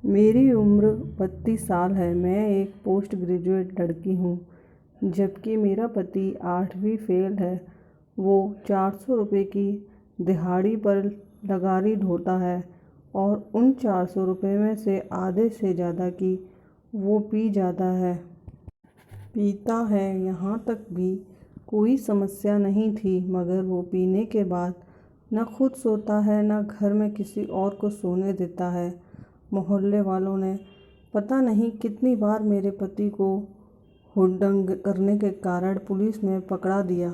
मेरी उम्र 32 साल है। मैं एक पोस्ट ग्रेजुएट लड़की हूँ, जबकि मेरा पति 8वीं फेल है। वो 400 रुपये की दिहाड़ी पर लगाड़ी ढोता है और उन 400 रुपये में से आधे से ज़्यादा की वो पी जाता है। पीता है, यहाँ तक भी कोई समस्या नहीं थी, मगर वो पीने के बाद न खुद सोता है न घर में किसी और को सोने देता है। मोहल्ले वालों ने पता नहीं कितनी बार मेरे पति को हुड़दंग करने के कारण पुलिस में पकड़ा दिया।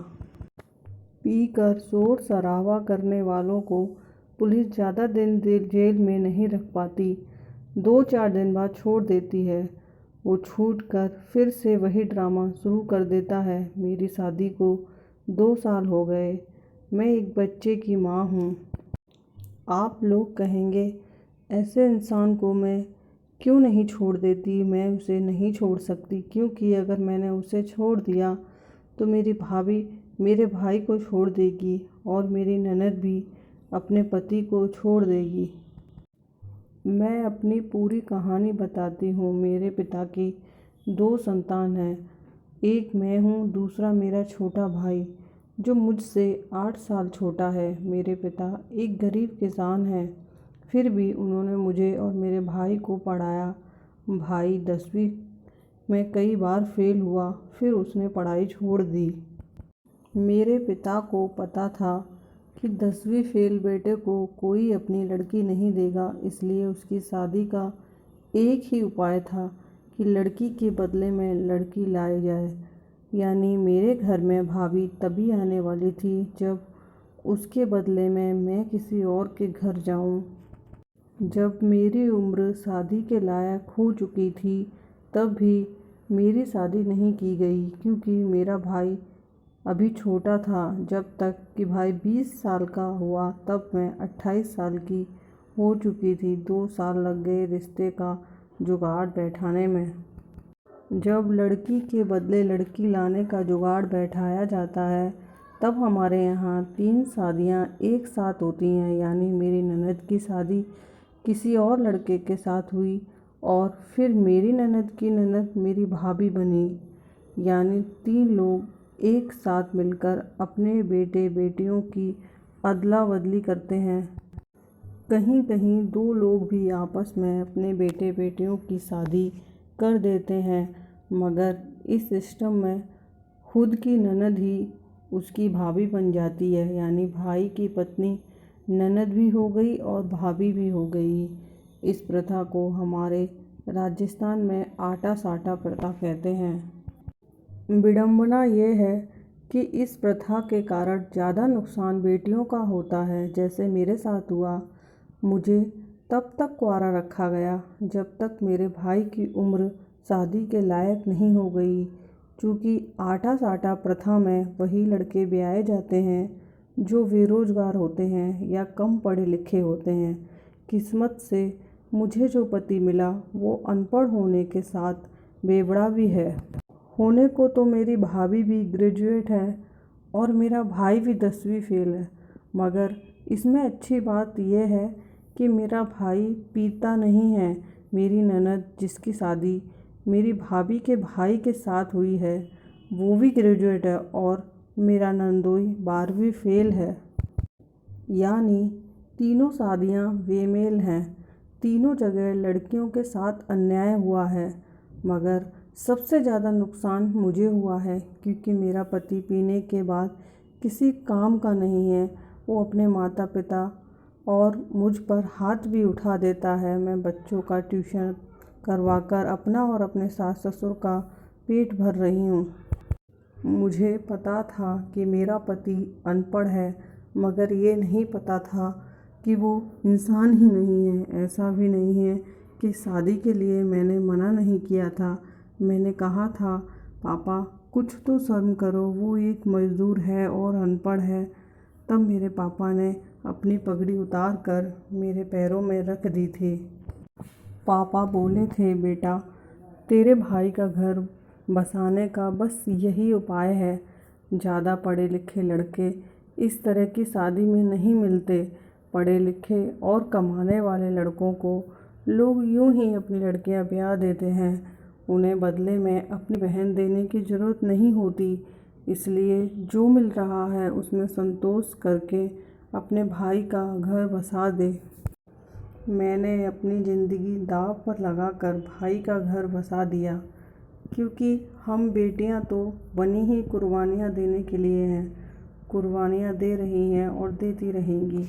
पीकर शोर शराबा करने वालों को पुलिस ज़्यादा दिन जेल में नहीं रख पाती, 2-4 दिन बाद छोड़ देती है। वो छूटकर फिर से वही ड्रामा शुरू कर देता है। मेरी शादी को 2 साल हो गए। मैं एक बच्चे की माँ हूँ। आप लोग कहेंगे, ऐसे इंसान को मैं क्यों नहीं छोड़ देती। मैं उसे नहीं छोड़ सकती, क्योंकि अगर मैंने उसे छोड़ दिया तो मेरी भाभी मेरे भाई को छोड़ देगी और मेरी ननद भी अपने पति को छोड़ देगी। मैं अपनी पूरी कहानी बताती हूँ। मेरे पिता की 2 संतान हैं। एक मैं हूँ, दूसरा मेरा छोटा भाई जो मुझसे 8 साल छोटा है। मेरे पिता एक गरीब किसान हैं, फिर भी उन्होंने मुझे और मेरे भाई को पढ़ाया। भाई 10वीं में कई बार फेल हुआ, फिर उसने पढ़ाई छोड़ दी। मेरे पिता को पता था कि 10वीं फेल बेटे को कोई अपनी लड़की नहीं देगा, इसलिए उसकी शादी का एक ही उपाय था कि लड़की के बदले में लड़की लाई जाए। यानी मेरे घर में भाभी तभी आने वाली थी जब उसके बदले में मैं किसी और के घर जाऊं। जब मेरी उम्र शादी के लायक हो चुकी थी, तब भी मेरी शादी नहीं की गई, क्योंकि मेरा भाई अभी छोटा था। जब तक कि भाई 20 साल का हुआ, तब मैं 28 साल की हो चुकी थी। 2 साल लग गए रिश्ते का जुगाड़ बैठाने में। जब लड़की के बदले लड़की लाने का जुगाड़ बैठाया जाता है, तब हमारे यहाँ 3 शादियाँ एक साथ होती हैं। यानी मेरी ननद की शादी किसी और लड़के के साथ हुई और फिर मेरी ननद की ननद मेरी भाभी बनी। यानी 3 लोग एक साथ मिलकर अपने बेटे बेटियों की अदला बदली करते हैं। कहीं कहीं 2 लोग भी आपस में अपने बेटे बेटियों की शादी कर देते हैं, मगर इस सिस्टम में खुद की ननद ही उसकी भाभी बन जाती है। यानी भाई की पत्नी ननद भी हो गई और भाभी भी हो गई। इस प्रथा को हमारे राजस्थान में आटा साटा प्रथा कहते हैं। विडंबना ये है कि इस प्रथा के कारण ज़्यादा नुकसान बेटियों का होता है, जैसे मेरे साथ हुआ। मुझे तब तक कुंवारा रखा गया जब तक मेरे भाई की उम्र शादी के लायक नहीं हो गई। चूँकि आटा साटा प्रथा में वही लड़के ब्याहे जाते हैं जो बेरोजगार होते हैं या कम पढ़े लिखे होते हैं। किस्मत से मुझे जो पति मिला वो अनपढ़ होने के साथ बेवड़ा भी है। होने को तो मेरी भाभी भी ग्रेजुएट है और मेरा भाई भी 10वीं फेल है, मगर इसमें अच्छी बात यह है कि मेरा भाई पीता नहीं है। मेरी ननद जिसकी शादी मेरी भाभी के भाई के साथ हुई है, वो भी ग्रेजुएट है और मेरा नंदोई 12वीं फेल है। यानी तीनों शादियां बेमेल हैं। तीनों जगह लड़कियों के साथ अन्याय हुआ है, मगर सबसे ज़्यादा नुकसान मुझे हुआ है, क्योंकि मेरा पति पीने के बाद किसी काम का नहीं है। वो अपने माता पिता और मुझ पर हाथ भी उठा देता है। मैं बच्चों का ट्यूशन करवाकर अपना और अपने सास ससुर का पेट भर रही हूँ। मुझे पता था कि मेरा पति अनपढ़ है, मगर ये नहीं पता था कि वो इंसान ही नहीं है। ऐसा भी नहीं है कि शादी के लिए मैंने मना नहीं किया था। मैंने कहा था, पापा कुछ तो शर्म करो, वो एक मज़दूर है और अनपढ़ है। तब मेरे पापा ने अपनी पगड़ी उतार कर मेरे पैरों में रख दी थी। पापा बोले थे, बेटा तेरे भाई का घर बसाने का बस यही उपाय है। ज़्यादा पढ़े लिखे लड़के इस तरह की शादी में नहीं मिलते। पढ़े लिखे और कमाने वाले लड़कों को लोग यूं ही अपनी लड़कियां ब्याह देते हैं, उन्हें बदले में अपनी बहन देने की ज़रूरत नहीं होती। इसलिए जो मिल रहा है उसमें संतोष करके अपने भाई का घर बसा दे। मैंने अपनी ज़िंदगी दांव पर लगाकर भाई का घर बसा दिया, क्योंकि हम बेटियां तो बनी ही कुर्बानियां देने के लिए हैं। कुर्बानियां दे रही हैं और देती रहेंगी।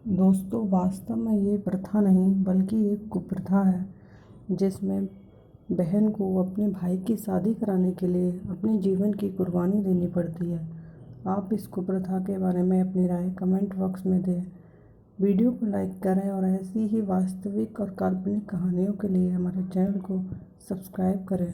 दोस्तों, वास्तव में ये प्रथा नहीं बल्कि एक कुप्रथा है, जिसमें बहन को अपने भाई की शादी कराने के लिए अपने जीवन की कुर्बानी देनी पड़ती है। आप इस कुप्रथा के बारे में अपनी राय कमेंट बॉक्स में दें। वीडियो को लाइक करें और ऐसी ही वास्तविक और काल्पनिक कहानियों के लिए हमारे चैनल को सब्सक्राइब करें।